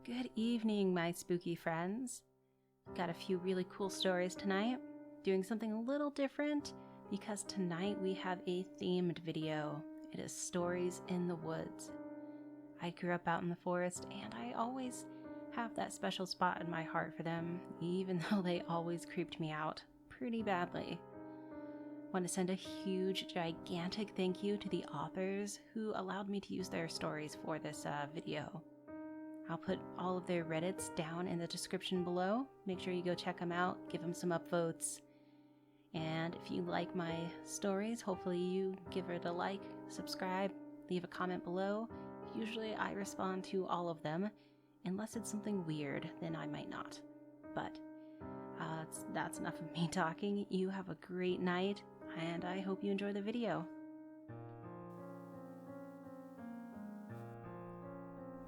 Good evening, my spooky friends. Got a few really cool stories tonight. Doing something a little different because tonight we have a themed video. It is stories in the woods. I grew up out in the forest and I always have that special spot in my heart for them, even though they always creeped me out pretty badly. Want to send a huge, gigantic thank you to the authors who allowed me to use their stories for this video. I'll put all of their Reddits down in the description below. Make sure you go check them out, give them some upvotes. And if you like my stories, hopefully you give it a like, subscribe, leave a comment below. Usually I respond to all of them. Unless it's something weird, then I might not. But that's enough of me talking. You have a great night, and I hope you enjoy the video.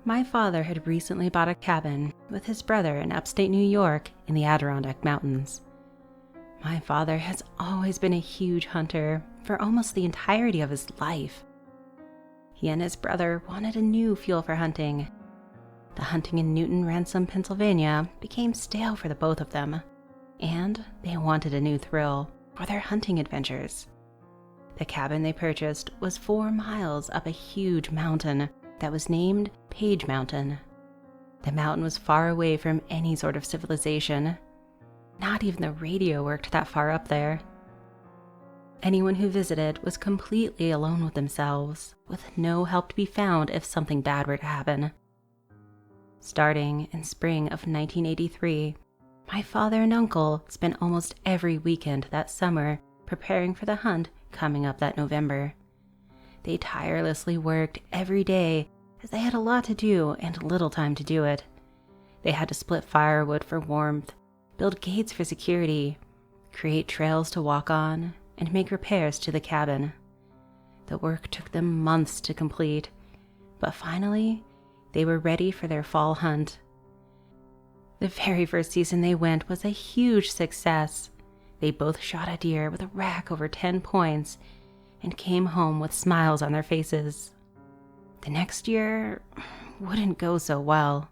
My father had recently bought a cabin with his brother in upstate New York in the Adirondack Mountains. My father has always been a huge hunter for almost the entirety of his life. He and his brother wanted a new fuel for hunting. The hunting in Newton Ransom, Pennsylvania became stale for the both of them, and they wanted a new thrill for their hunting adventures. The cabin they purchased was 4 miles up a huge mountain that was named Page Mountain. The mountain was far away from any sort of civilization. Not even the radio worked that far up there. Anyone who visited was completely alone with themselves, with no help to be found if something bad were to happen. Starting in spring of 1983, my father and uncle spent almost every weekend that summer preparing for the hunt coming up that November. They tirelessly worked every day as they had a lot to do and little time to do it. They had to split firewood for warmth, build gates for security, create trails to walk on, and make repairs to the cabin. The work took them months to complete, but finally, they were ready for their fall hunt. The very first season they went was a huge success. They both shot a deer with a rack over 10 points and came home with smiles on their faces. The next year wouldn't go so well.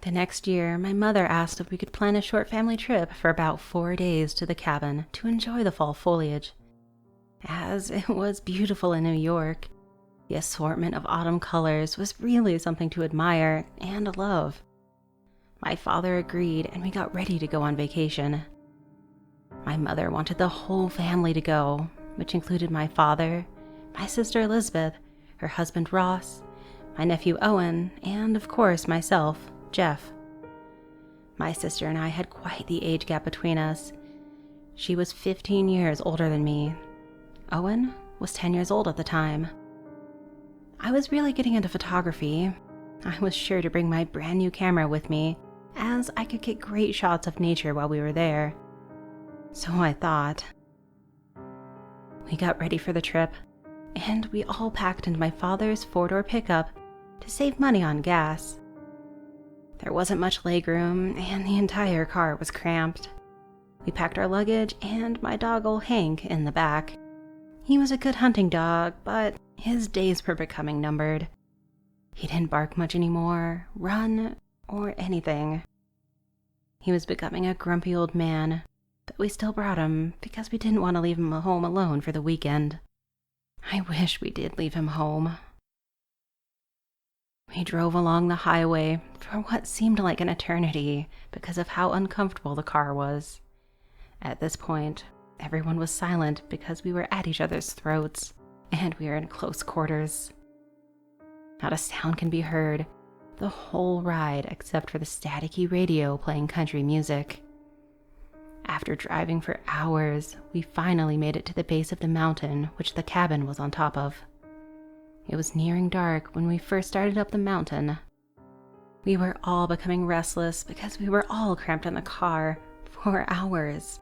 The next year, my mother asked if we could plan a short family trip for about 4 days to the cabin to enjoy the fall foliage. As it was beautiful in New York, the assortment of autumn colors was really something to admire and love. My father agreed and we got ready to go on vacation. My mother wanted the whole family to go, which included my father, my sister Elizabeth, her husband Ross, my nephew Owen, and of course myself, Jeff. My sister and I had quite the age gap between us. She was 15 years older than me. Owen was 10 years old at the time. I was really getting into photography. I was sure to bring my brand new camera with me, as I could get great shots of nature while we were there. So I thought. We got ready for the trip, and we all packed into my father's 4-door pickup to save money on gas. There wasn't much legroom, and the entire car was cramped. We packed our luggage and my dog old Hank in the back. He was a good hunting dog, but his days were becoming numbered. He didn't bark much anymore, run, or anything. He was becoming a grumpy old man, but we still brought him because we didn't want to leave him home alone for the weekend. I wish we did leave him home. We drove along the highway for what seemed like an eternity because of how uncomfortable the car was. At this point, everyone was silent because we were at each other's throats, and we were in close quarters. Not a sound can be heard the whole ride except for the staticky radio playing country music. After driving for hours, we finally made it to the base of the mountain which the cabin was on top of. It was nearing dark when we first started up the mountain. We were all becoming restless because we were all cramped in the car for hours,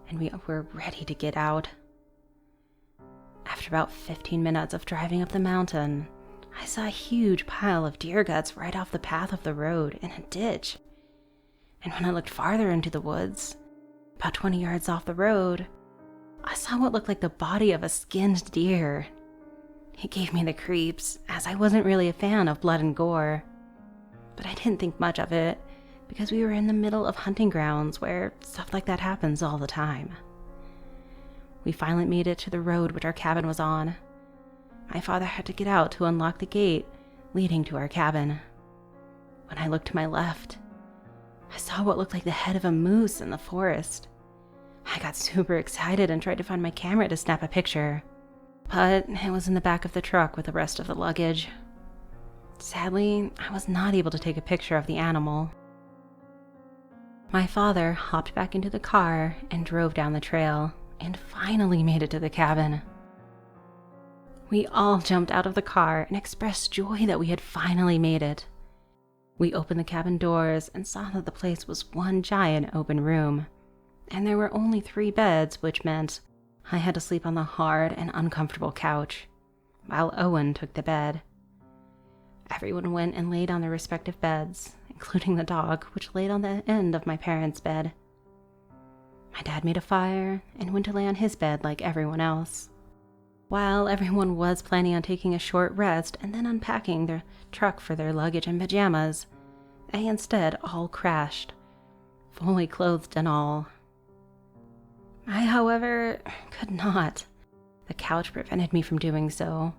and we were ready to get out. After about 15 minutes of driving up the mountain, I saw a huge pile of deer guts right off the path of the road in a ditch. And when I looked farther into the woods, about 20 yards off the road, I saw what looked like the body of a skinned deer. It gave me the creeps, as I wasn't really a fan of blood and gore. But I didn't think much of it, because we were in the middle of hunting grounds where stuff like that happens all the time. We finally made it to the road which our cabin was on. My father had to get out to unlock the gate leading to our cabin. When I looked to my left, I saw what looked like the head of a moose in the forest. I got super excited and tried to find my camera to snap a picture, but it was in the back of the truck with the rest of the luggage. Sadly, I was not able to take a picture of the animal. My father hopped back into the car and drove down the trail and finally made it to the cabin. We all jumped out of the car and expressed joy that we had finally made it. We opened the cabin doors and saw that the place was one giant open room, and there were only 3 beds, which meant I had to sleep on the hard and uncomfortable couch, while Owen took the bed. Everyone went and laid on their respective beds, including the dog, which laid on the end of my parents' bed. My dad made a fire and went to lay on his bed like everyone else. While everyone was planning on taking a short rest and then unpacking their truck for their luggage and pajamas, they instead all crashed, fully clothed and all. I, however, could not. The couch prevented me from doing so.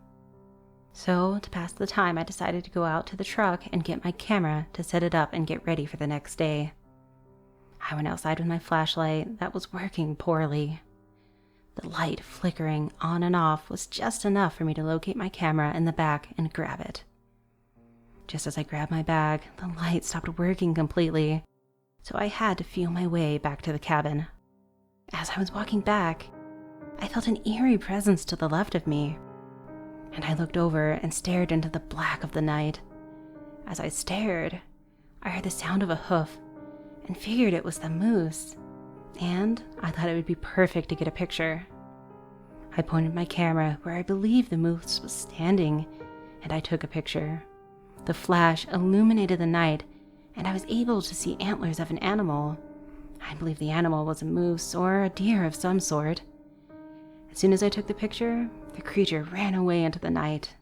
So, to pass the time, I decided to go out to the truck and get my camera to set it up and get ready for the next day. I went outside with my flashlight that was working poorly. The light flickering on and off was just enough for me to locate my camera in the back and grab it. Just as I grabbed my bag, the light stopped working completely, so I had to feel my way back to the cabin. As I was walking back, I felt an eerie presence to the left of me, and I looked over and stared into the black of the night. As I stared, I heard the sound of a hoof and figured it was the moose, and I thought it would be perfect to get a picture. I pointed my camera where I believed the moose was standing, and I took a picture. The flash illuminated the night, and I was able to see antlers of an animal. I believe the animal was a moose or a deer of some sort. As soon as I took the picture, the creature ran away into the night.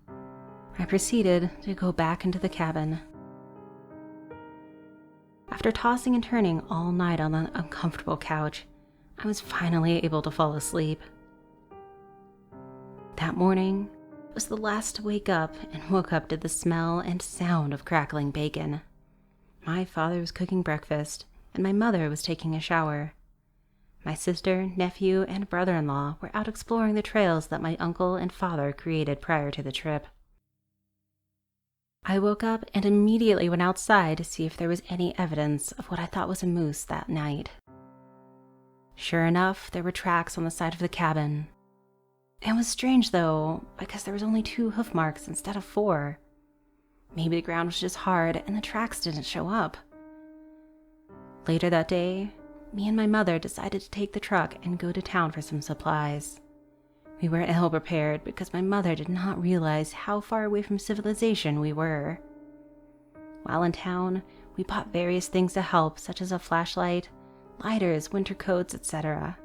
I proceeded to go back into the cabin. After tossing and turning all night on the uncomfortable couch, I was finally able to fall asleep. That morning was the last to wake up and woke up to the smell and sound of crackling bacon. My father was cooking breakfast, and my mother was taking a shower. My sister, nephew, and brother-in-law were out exploring the trails that my uncle and father created prior to the trip. I woke up and immediately went outside to see if there was any evidence of what I thought was a moose that night. Sure enough, there were tracks on the side of the cabin. It was strange, though, because there was only 2 hoof marks instead of 4. Maybe the ground was just hard and the tracks didn't show up. Later that day, me and my mother decided to take the truck and go to town for some supplies. We were ill prepared because my mother did not realize how far away from civilization we were. While in town, we bought various things to help, such as a flashlight, lighters, winter coats, etc.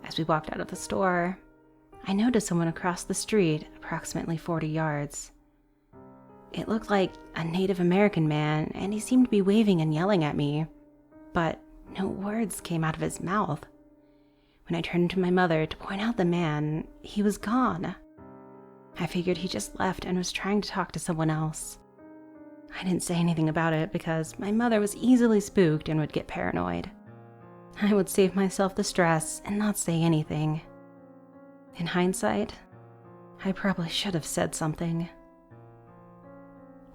As we walked out of the store, I noticed someone across the street, approximately 40 yards. It looked like a Native American man, and he seemed to be waving and yelling at me, but no words came out of his mouth. When I turned to my mother to point out the man, he was gone. I figured he just left and was trying to talk to someone else. I didn't say anything about it because my mother was easily spooked and would get paranoid. I would save myself the stress and not say anything. In hindsight, I probably should have said something.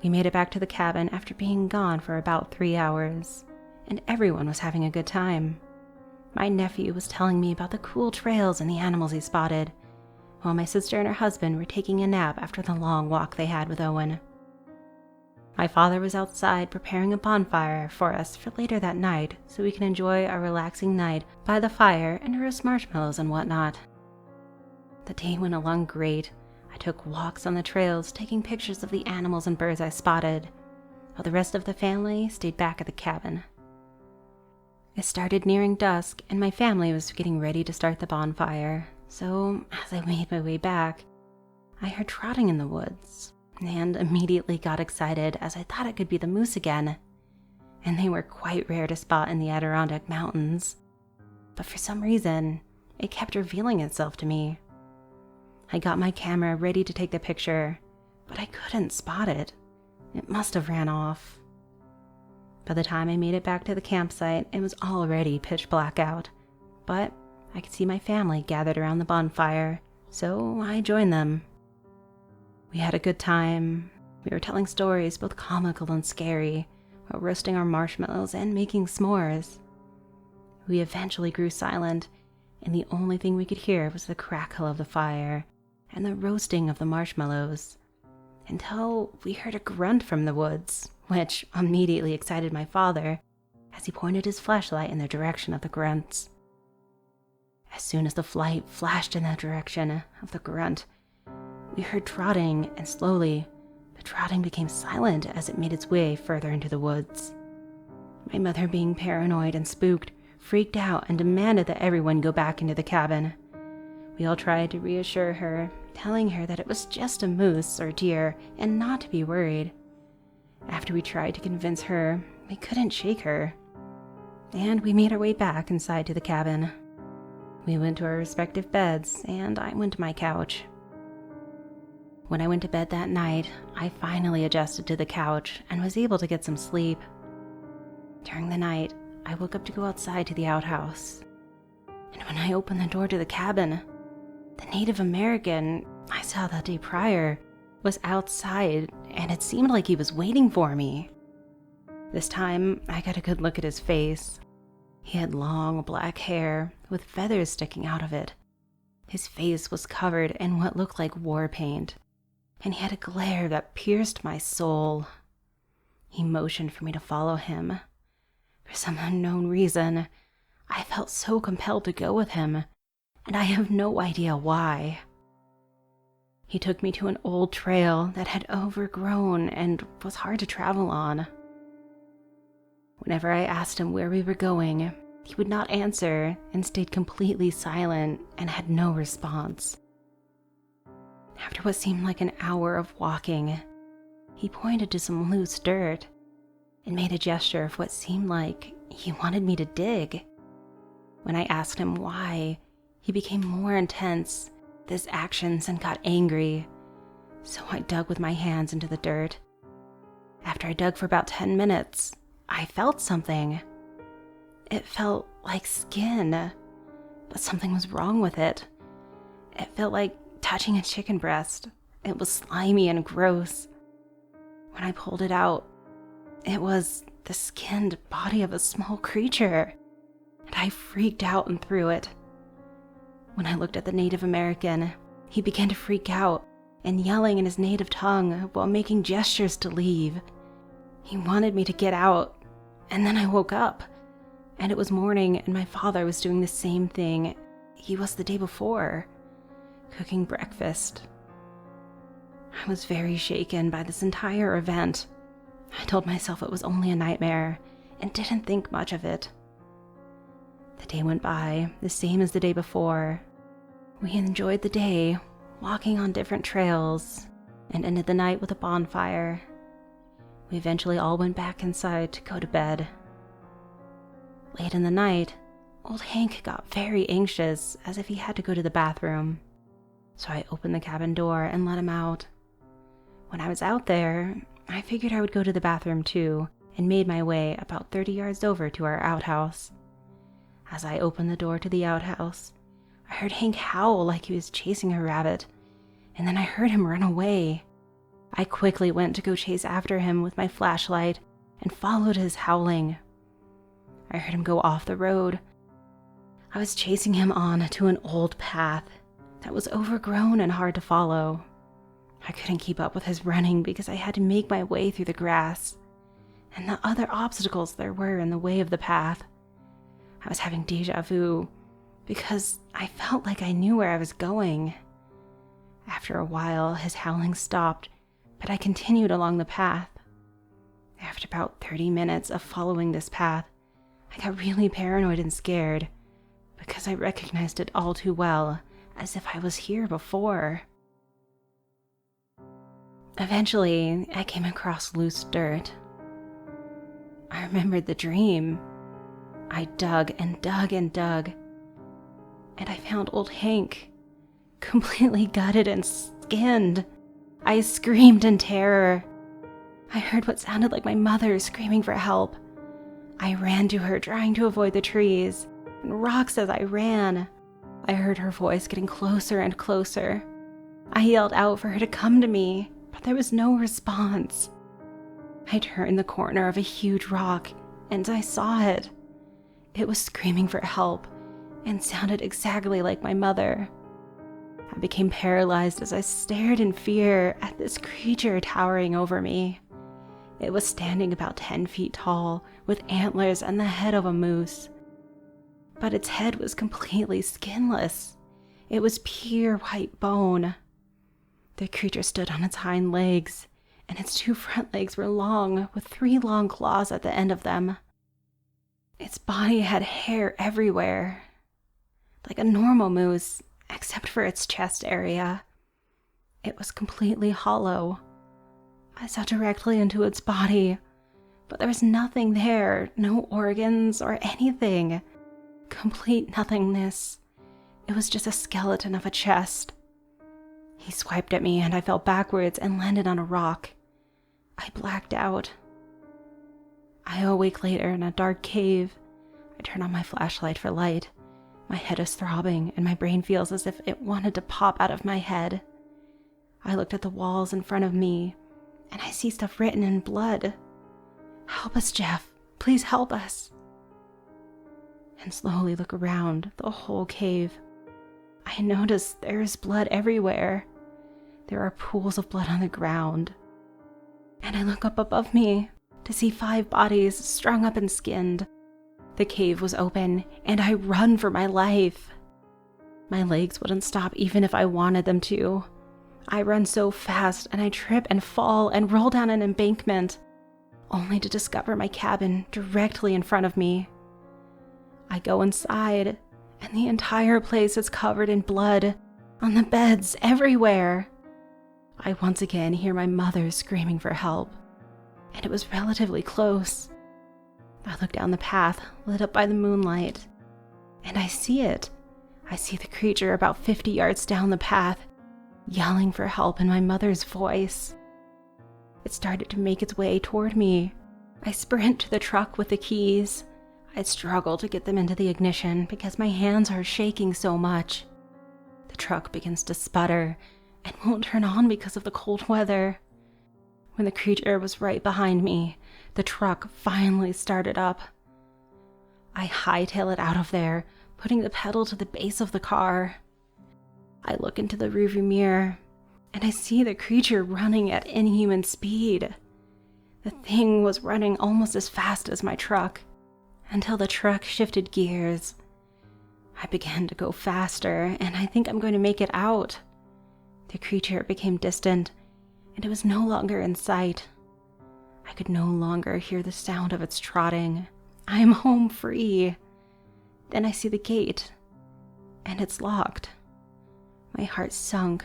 We made it back to the cabin after being gone for about 3 hours, and everyone was having a good time. My nephew was telling me about the cool trails and the animals he spotted, while my sister and her husband were taking a nap after the long walk they had with Owen. My father was outside preparing a bonfire for us for later that night so we can enjoy our relaxing night by the fire and roast marshmallows and whatnot. The day went along great. I took walks on the trails, taking pictures of the animals and birds I spotted, while the rest of the family stayed back at the cabin. It started nearing dusk, and my family was getting ready to start the bonfire, so as I made my way back, I heard trotting in the woods and immediately got excited as I thought it could be the moose again. And they were quite rare to spot in the Adirondack Mountains. But for some reason, it kept revealing itself to me. I got my camera ready to take the picture, but I couldn't spot it. It must have ran off. By the time I made it back to the campsite, it was already pitch black out, but I could see my family gathered around the bonfire, so I joined them. We had a good time. We were telling stories, both comical and scary, while roasting our marshmallows and making s'mores. We eventually grew silent, and the only thing we could hear was the crackle of the fire and the roasting of the marshmallows, until we heard a grunt from the woods, which immediately excited my father as he pointed his flashlight in the direction of the grunts. As soon as the light flashed in the direction of the grunt, we heard trotting, and slowly, the trotting became silent as it made its way further into the woods. My mother, being paranoid and spooked, freaked out and demanded that everyone go back into the cabin. We all tried to reassure her, telling her that it was just a moose or deer and not to be worried. After we tried to convince her, we couldn't shake her, and we made our way back inside to the cabin. We went to our respective beds, and I went to my couch. When I went to bed that night, I finally adjusted to the couch and was able to get some sleep. During the night, I woke up to go outside to the outhouse, and when I opened the door to the cabin, the Native American I saw that day prior was outside, and it seemed like he was waiting for me. This time, I got a good look at his face. He had long black hair with feathers sticking out of it. His face was covered in what looked like war paint, and he had a glare that pierced my soul. He motioned for me to follow him. For some unknown reason, I felt so compelled to go with him, and I have no idea why. He took me to an old trail that had overgrown and was hard to travel on. Whenever I asked him where we were going, he would not answer and stayed completely silent and had no response. After what seemed like an hour of walking, he pointed to some loose dirt and made a gesture of what seemed like he wanted me to dig. When I asked him why, he became more intense with his actions and got angry, so I dug with my hands into the dirt. After I dug for about 10 minutes, I felt something. It felt like skin, but something was wrong with it. It felt like touching a chicken breast. It was slimy and gross. When I pulled it out, it was the skinned body of a small creature, and I freaked out and threw it. When I looked at the Native American, he began to freak out and yelling in his native tongue while making gestures to leave. He wanted me to get out, and then I woke up, and it was morning, and my father was doing the same thing he was the day before, cooking breakfast. I was very shaken by this entire event. I told myself it was only a nightmare and didn't think much of it. The day went by, the same as the day before. We enjoyed the day, walking on different trails, and ended the night with a bonfire. We eventually all went back inside to go to bed. Late in the night, old Hank got very anxious, as if he had to go to the bathroom. So I opened the cabin door and let him out. When I was out there, I figured I would go to the bathroom too, and made my way about 30 yards over to our outhouse. As I opened the door to the outhouse, I heard Hank howl like he was chasing a rabbit, and then I heard him run away. I quickly went to go chase after him with my flashlight and followed his howling. I heard him go off the road. I was chasing him on to an old path that was overgrown and hard to follow. I couldn't keep up with his running because I had to make my way through the grass and the other obstacles there were in the way of the path. I was having deja vu because I felt like I knew where I was going. After a while, his howling stopped, but I continued along the path. After about 30 minutes of following this path, I got really paranoid and scared because I recognized it all too well, as if I was here before. Eventually, I came across loose dirt. I remembered the dream. I dug and dug and dug, and I found old Hank, completely gutted and skinned. I screamed in terror. I heard what sounded like my mother screaming for help. I ran to her, trying to avoid the trees and rocks as I ran. I heard her voice getting closer and closer. I yelled out for her to come to me, but there was no response. I turned the corner of a huge rock, and I saw it. It was screaming for help and sounded exactly like my mother. I became paralyzed as I stared in fear at this creature towering over me. It was standing about 10 feet tall, with antlers and the head of a moose. But its head was completely skinless. It was pure white bone. The creature stood on its hind legs, and its 2 front legs were long, with 3 long claws at the end of them. Its body had hair everywhere, like a normal moose, except for its chest area. It was completely hollow. I saw directly into its body, but there was nothing there, no organs or anything. Complete nothingness. It was just a skeleton of a chest. He swiped at me and I fell backwards and landed on a rock. I blacked out. I awake later in a dark cave. I turn on my flashlight for light. My head is throbbing and my brain feels as if it wanted to pop out of my head. I looked at the walls in front of me and I see stuff written in blood. "Help us, Jeff. Please help us." And slowly look around the whole cave. I notice there is blood everywhere. There are pools of blood on the ground. And I look up above me to see 5 bodies strung up and skinned. The cave was open, and I run for my life. My legs wouldn't stop even if I wanted them to. I run so fast, and I trip and fall and roll down an embankment, only to discover my cabin directly in front of me. I go inside, and the entire place is covered in blood, on the beds, everywhere. I once again hear my mother screaming for help, and it was relatively close. I look down the path, lit up by the moonlight, and I see it. I see the creature about 50 yards down the path, yelling for help in my mother's voice. It started to make its way toward me. I sprint to the truck with the keys. I struggle to get them into the ignition because my hands are shaking so much. The truck begins to sputter and won't turn on because of the cold weather. When the creature was right behind me, the truck finally started up. I hightail it out of there, putting the pedal to the base of the car. I look into the rearview mirror, and I see the creature running at inhuman speed. The thing was running almost as fast as my truck, until the truck shifted gears. I began to go faster, and I think I'm going to make it out. The creature became distant, and it was no longer in sight. I could no longer hear the sound of its trotting. I am home free. Then I see the gate, and it's locked. My heart sunk,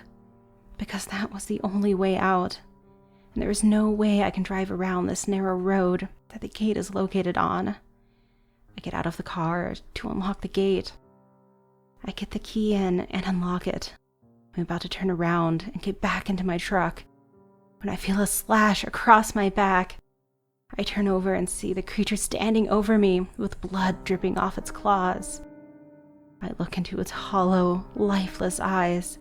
because that was the only way out, and there is no way I can drive around this narrow road that the gate is located on. I get out of the car to unlock the gate. I get the key in and unlock it. I'm about to turn around and get back into my truck when I feel a slash across my back. I turn over and see the creature standing over me with blood dripping off its claws. I look into its hollow, lifeless eyes,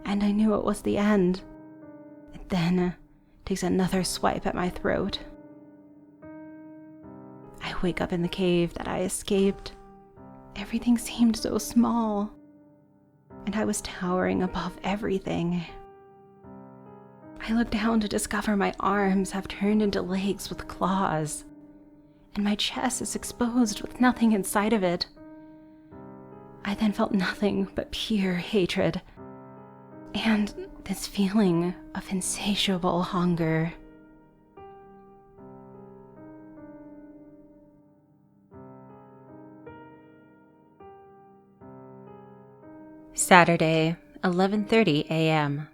and I knew it was the end. It then takes another swipe at my throat. I wake up in the cave that I escaped. Everything seemed so small, and I was towering above everything. I look down to discover my arms have turned into legs with claws, and my chest is exposed with nothing inside of it. I then felt nothing but pure hatred, and this feeling of insatiable hunger. Saturday, 11:30 a.m.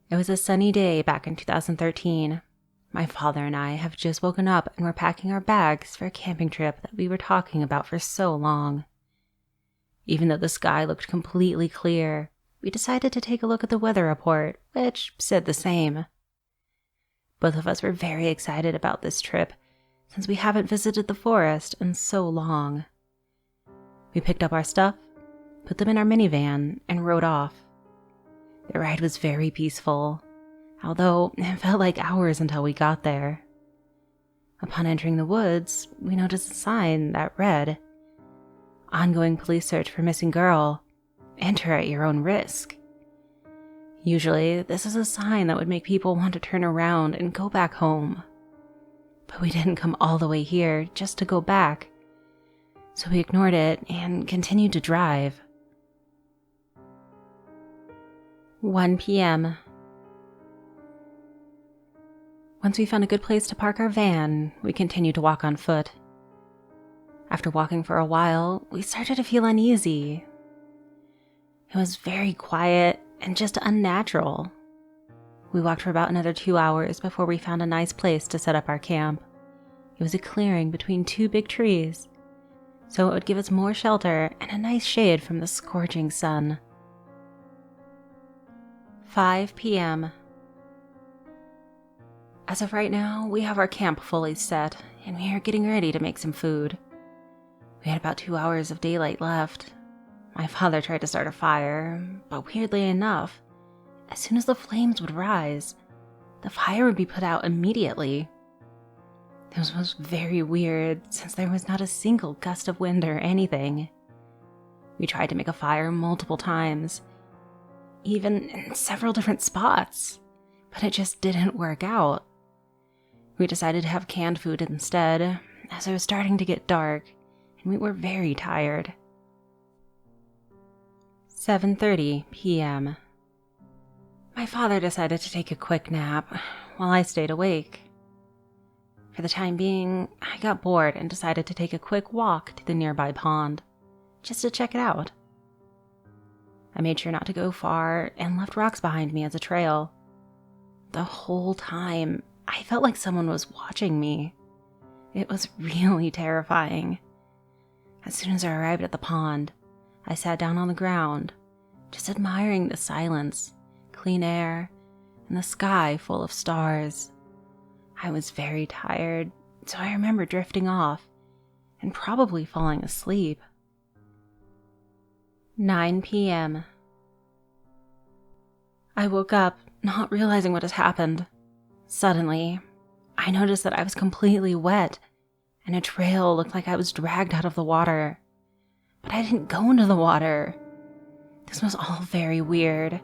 It was a sunny day back in 2013. My father and I have just woken up and were packing our bags for a camping trip that we were talking about for so long. Even though the sky looked completely clear, we decided to take a look at the weather report, which said the same. Both of us were very excited about this trip, since we haven't visited the forest in so long. We picked up our stuff, put them in our minivan, and rode off. The ride was very peaceful, although it felt like hours until we got there. Upon entering the woods, we noticed a sign that read, "Ongoing police search for missing girl. Enter at your own risk." Usually, this is a sign that would make people want to turn around and go back home. But we didn't come all the way here just to go back, so we ignored it and continued to drive. 1 p.m. Once we found a good place to park our van, we continued to walk on foot. After walking for a while, we started to feel uneasy. It was very quiet and just unnatural. We walked for about another 2 hours before we found a nice place to set up our camp. It was a clearing between 2 big trees, so it would give us more shelter and a nice shade from the scorching sun. 5 p.m. As of right now, we have our camp fully set, and we are getting ready to make some food. We had about 2 hours of daylight left. My father tried to start a fire, but weirdly enough, as soon as the flames would rise, the fire would be put out immediately. This was very weird, since there was not a single gust of wind or anything. We tried to make a fire multiple times, even in several different spots, but it just didn't work out. We decided to have canned food instead, as it was starting to get dark, and we were very tired. 7:30 p.m. My father decided to take a quick nap, while I stayed awake. For the time being, I got bored and decided to take a quick walk to the nearby pond, just to check it out. I made sure not to go far and left rocks behind me as a trail. The whole time, I felt like someone was watching me. It was really terrifying. As soon as I arrived at the pond, I sat down on the ground, just admiring the silence, clean air, and the sky full of stars. I was very tired, so I remember drifting off and probably falling asleep. 9 p.m. I woke up, not realizing what had happened. Suddenly, I noticed that I was completely wet, and a trail looked like I was dragged out of the water. But I didn't go into the water. This was all very weird.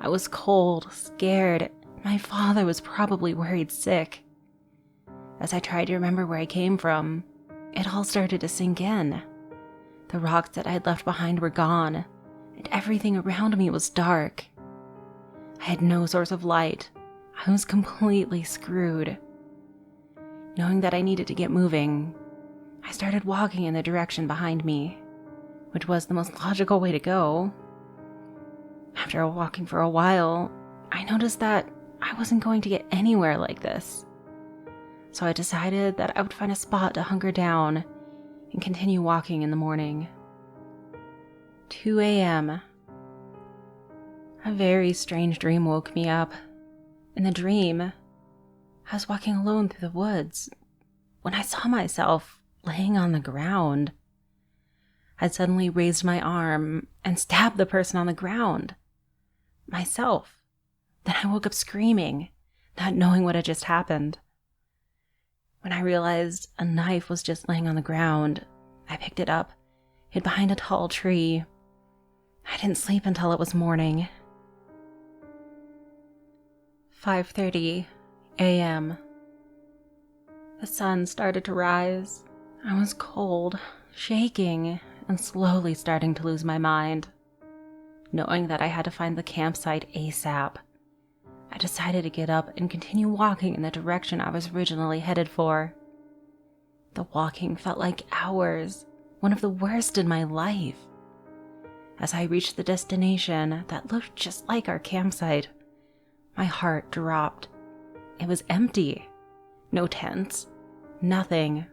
I was cold, scared. My father was probably worried sick. As I tried to remember where I came from, it all started to sink in. The rocks that I had left behind were gone, and everything around me was dark. I had no source of light. I was completely screwed. Knowing that I needed to get moving, I started walking in the direction behind me, which was the most logical way to go. After walking for a while, I noticed that I wasn't going to get anywhere like this. So I decided that I would find a spot to hunker down and continue walking in the morning. 2 a.m. A very strange dream woke me up. In the dream, I was walking alone through the woods when I saw myself laying on the ground. I suddenly raised my arm and stabbed the person on the ground. Myself. Then I woke up screaming, not knowing what had just happened. When I realized a knife was just laying on the ground, I picked it up, hid behind a tall tree. I didn't sleep until it was morning. 5:30 a.m. The sun started to rise. I was cold, shaking, and slowly starting to lose my mind. Knowing that I had to find the campsite ASAP, I decided to get up and continue walking in the direction I was originally headed for. The walking felt like hours, one of the worst in my life. As I reached the destination that looked just like our campsite, My heart dropped. It was empty. No tents. Nothing.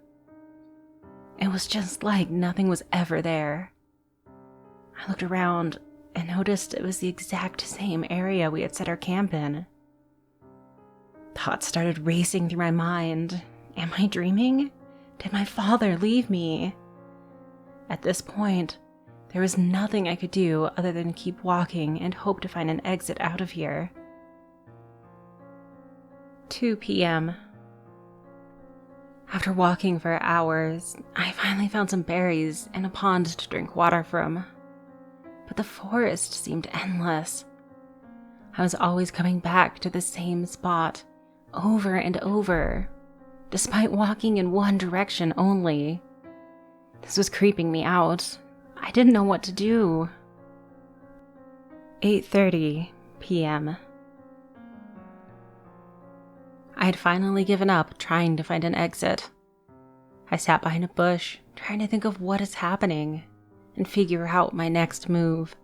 It was just like nothing was ever there. I looked around and noticed it was the exact same area we had set our camp in. Thoughts started racing through my mind. Am I dreaming? Did my father leave me? At this point, there was nothing I could do other than keep walking and hope to find an exit out of here. 2 p.m. After walking for hours, I finally found some berries and a pond to drink water from. But the forest seemed endless. I was always coming back to the same spot, over and over, despite walking in one direction only. This was creeping me out. I didn't know what to do. 8:30 p.m. I had finally given up trying to find an exit. I sat behind a bush, trying to think of what is happening and figure out my next move.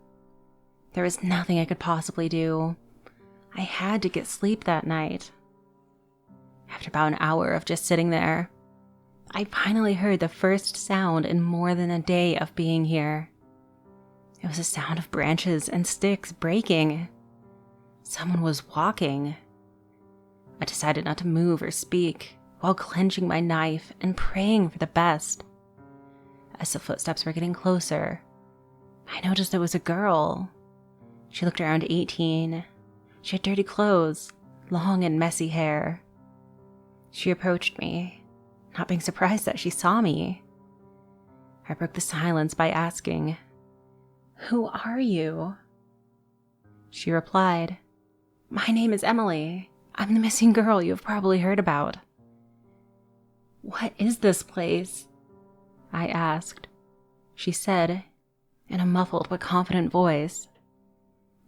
There was nothing I could possibly do. I had to get sleep that night. After about an hour of just sitting there, I finally heard the first sound in more than a day of being here. It was a sound of branches and sticks breaking. Someone was walking. I decided not to move or speak while clenching my knife and praying for the best. As the footsteps were getting closer, I noticed it was a girl. She looked around 18. She had dirty clothes, long and messy hair. She approached me, not being surprised that she saw me. I broke the silence by asking, "Who are you?" She replied, "My name is Emily. I'm the missing girl you have probably heard about." "What is this place?" I asked. She said, in a muffled but confident voice,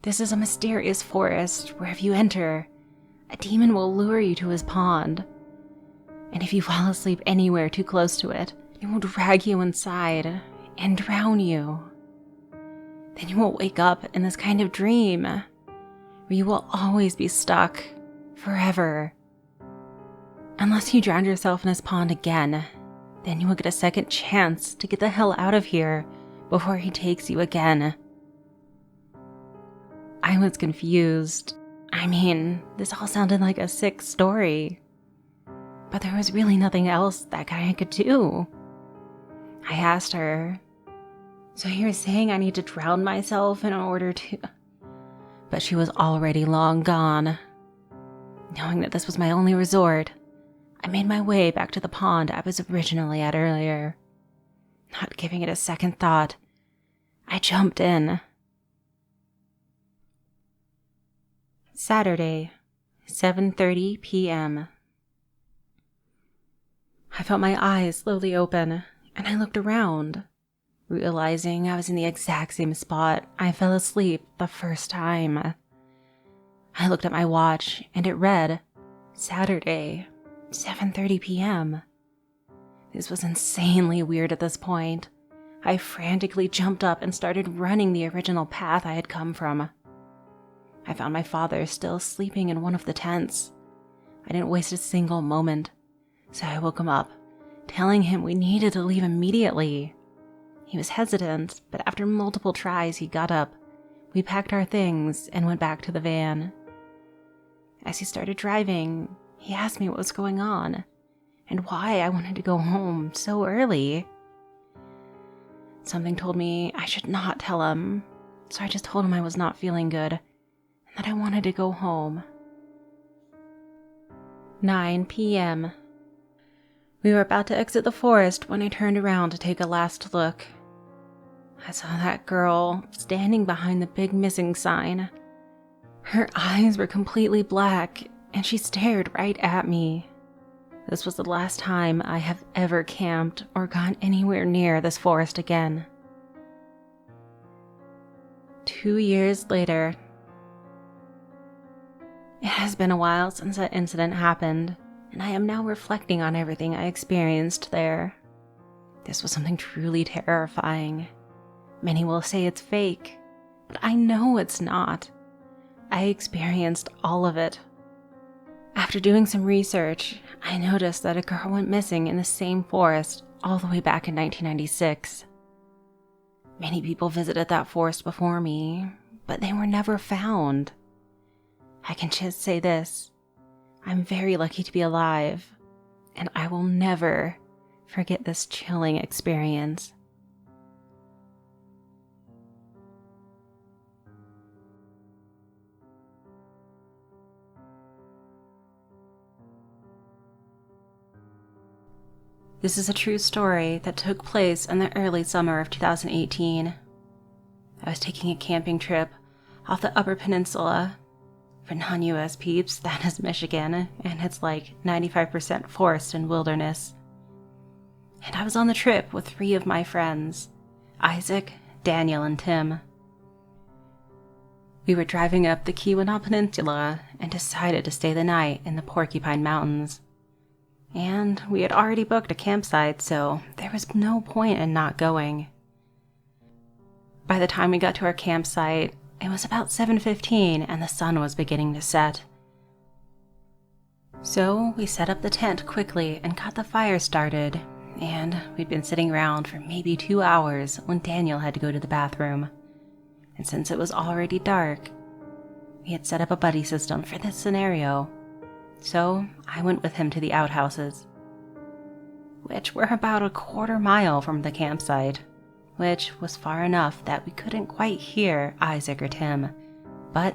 "This is a mysterious forest where if you enter, a demon will lure you to his pond. And if you fall asleep anywhere too close to it, it will drag you inside and drown you. Then you will wake up in this kind of dream, where you will always be stuck, forever. Unless you drown yourself in this pond again, then you will get a second chance to get the hell out of here before he takes you again." I was confused. I mean, this all sounded like a sick story. But there was really nothing else that guy could do. I asked her, "So you're saying I need to drown myself in order to..." But she was already long gone. Knowing that this was my only resort, I made my way back to the pond I was originally at earlier. Not giving it a second thought, I jumped in. Saturday, 7:30 p.m. I felt my eyes slowly open, and I looked around, realizing I was in the exact same spot I fell asleep the first time. I looked at my watch, and it read, Saturday, 7:30 p.m. This was insanely weird at this point. I frantically jumped up and started running the original path I had come from. I found my father still sleeping in one of the tents. I didn't waste a single moment, so I woke him up, telling him we needed to leave immediately. He was hesitant, but after multiple tries he got up. We packed our things and went back to the van. As he started driving, he asked me what was going on and why I wanted to go home so early. Something told me I should not tell him, so I just told him I was not feeling good and that I wanted to go home. 9 p.m. We were about to exit the forest when I turned around to take a last look. I saw that girl standing behind the big missing sign. Her eyes were completely black, and she stared right at me. This was the last time I have ever camped or gone anywhere near this forest again. 2 years later. It has been a while since that incident happened, and I am now reflecting on everything I experienced there. This was something truly terrifying. Many will say it's fake, but I know it's not. I experienced all of it. After doing some research, I noticed that a girl went missing in the same forest all the way back in 1996. Many people visited that forest before me, but they were never found. I can just say this: I'm very lucky to be alive, and I will never forget this chilling experience. This is a true story that took place in the early summer of 2018. I was taking a camping trip off the Upper Peninsula. For non-US peeps, that is Michigan, and it's like 95% forest and wilderness. And I was on the trip with 3 of my friends, Isaac, Daniel, and Tim. We were driving up the Keweenaw Peninsula and decided to stay the night in the Porcupine Mountains. And we had already booked a campsite, so there was no point in not going. By the time we got to our campsite, it was about 7:15 and the sun was beginning to set. So we set up the tent quickly and got the fire started, and we'd been sitting around for maybe 2 hours when Daniel had to go to the bathroom. And since it was already dark, we had set up a buddy system for this scenario. So I went with him to the outhouses, which were about a 1/4 mile from the campsite, which was far enough that we couldn't quite hear Isaac or Tim, but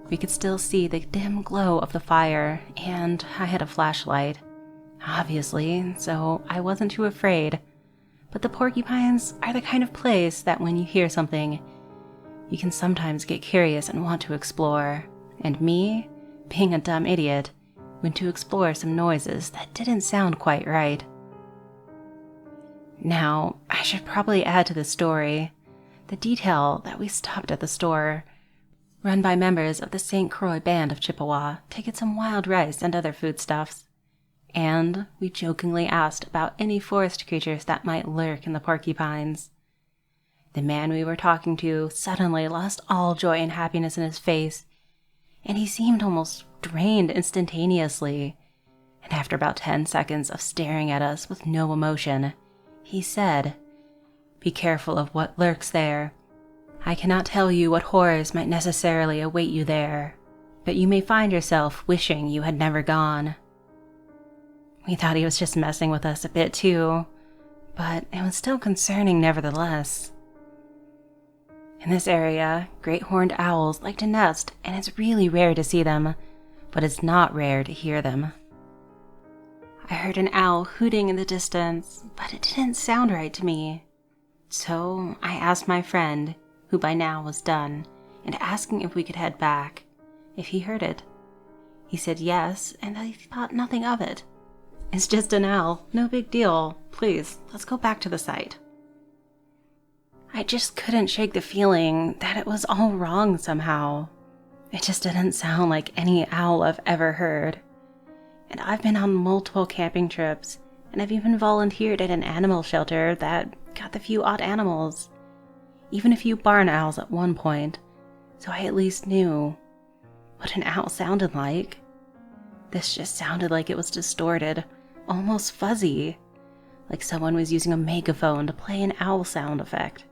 we could still see the dim glow of the fire, and I had a flashlight, obviously, so I wasn't too afraid. But the porcupines are the kind of place that when you hear something, you can sometimes get curious and want to explore, and me, being a dumb idiot, went to explore some noises that didn't sound quite right. Now, I should probably add to the story the detail that we stopped at the store, run by members of the St. Croix Band of Chippewa, to get some wild rice and other foodstuffs, and we jokingly asked about any forest creatures that might lurk in the porcupines. The man we were talking to suddenly lost all joy and happiness in his face, and he seemed almost drained instantaneously, and after about 10 seconds of staring at us with no emotion, he said, "Be careful of what lurks there. I cannot tell you what horrors might necessarily await you there, but you may find yourself wishing you had never gone." We thought he was just messing with us a bit too, but it was still concerning nevertheless. In this area, great horned owls like to nest, and it's really rare to see them, but it's not rare to hear them. I heard an owl hooting in the distance, but it didn't sound right to me. So I asked my friend, who by now was done, and asking if we could head back, if he heard it. He said yes, and I thought nothing of it. "It's just an owl, no big deal. Please, let's go back to the site." I just couldn't shake the feeling that it was all wrong somehow. It just didn't sound like any owl I've ever heard. And I've been on multiple camping trips, and I've even volunteered at an animal shelter that got the few odd animals, even a few barn owls at one point, so I at least knew what an owl sounded like. This just sounded like it was distorted, almost fuzzy, like someone was using a megaphone to play an owl sound effect.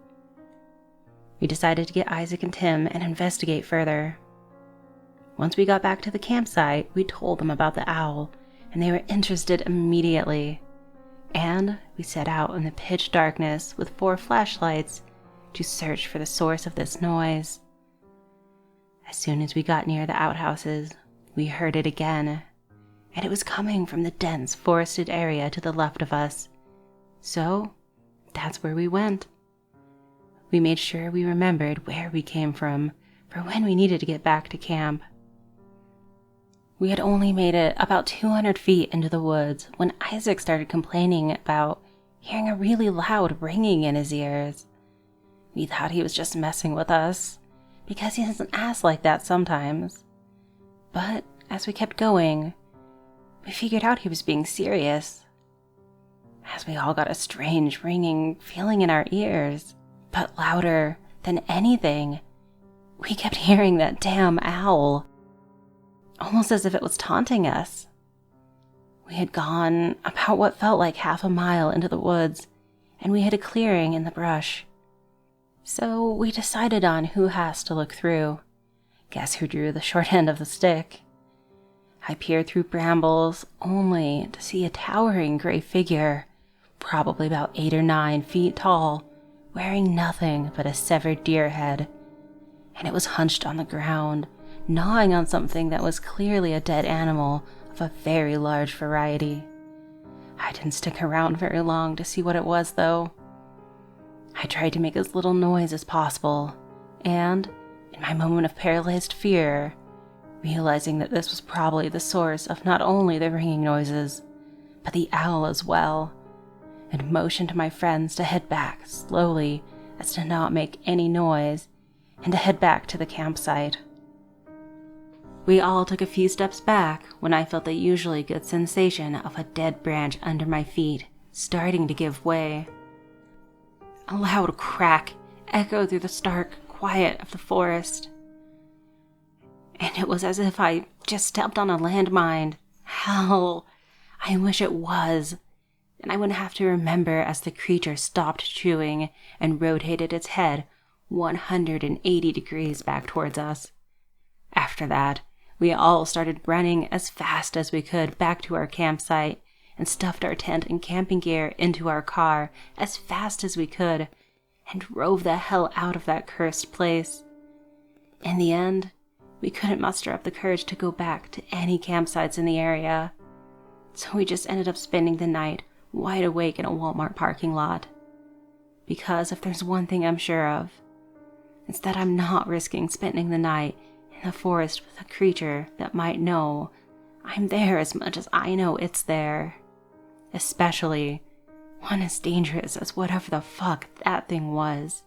We decided to get Isaac and Tim and investigate further. Once we got back to the campsite, we told them about the owl, and they were interested immediately. And we set out in the pitch darkness with 4 flashlights to search for the source of this noise. As soon as we got near the outhouses, we heard it again, and it was coming from the dense forested area to the left of us. So that's where we went. We made sure we remembered where we came from for when we needed to get back to camp. We had only made it about 200 feet into the woods when Isaac started complaining about hearing a really loud ringing in his ears. We thought he was just messing with us, because he doesn't act like that sometimes. But as we kept going, we figured out he was being serious, as we all got a strange ringing feeling in our ears. But louder than anything, we kept hearing that damn owl, almost as if it was taunting us. We had gone about what felt like half a mile into the woods, and we hit a clearing in the brush. So we decided on who has to look through. Guess who drew the short end of the stick? I peered through brambles only to see a towering gray figure, probably about 8 or 9 feet tall, wearing nothing but a severed deer head. And it was hunched on the ground, gnawing on something that was clearly a dead animal of a very large variety. I didn't stick around very long to see what it was, though. I tried to make as little noise as possible, and, in my moment of paralyzed fear, realizing that this was probably the source of not only the ringing noises, but the owl as well, and motioned to my friends to head back slowly as to not make any noise, and to head back to the campsite. We all took a few steps back when I felt the usually good sensation of a dead branch under my feet starting to give way. A loud crack echoed through the stark quiet of the forest, and it was as if I just stepped on a landmine. Hell, I wish it was. And I would have to remember as the creature stopped chewing and rotated its head 180 degrees back towards us. After that, we all started running as fast as we could back to our campsite and stuffed our tent and camping gear into our car as fast as we could and drove the hell out of that cursed place. In the end, we couldn't muster up the courage to go back to any campsites in the area, so we just ended up spending the night wide awake in a Walmart parking lot. Because if there's one thing I'm sure of, it's that I'm not risking spending the night in the forest with a creature that might know I'm there as much as I know it's there. Especially one as dangerous as whatever the fuck that thing was.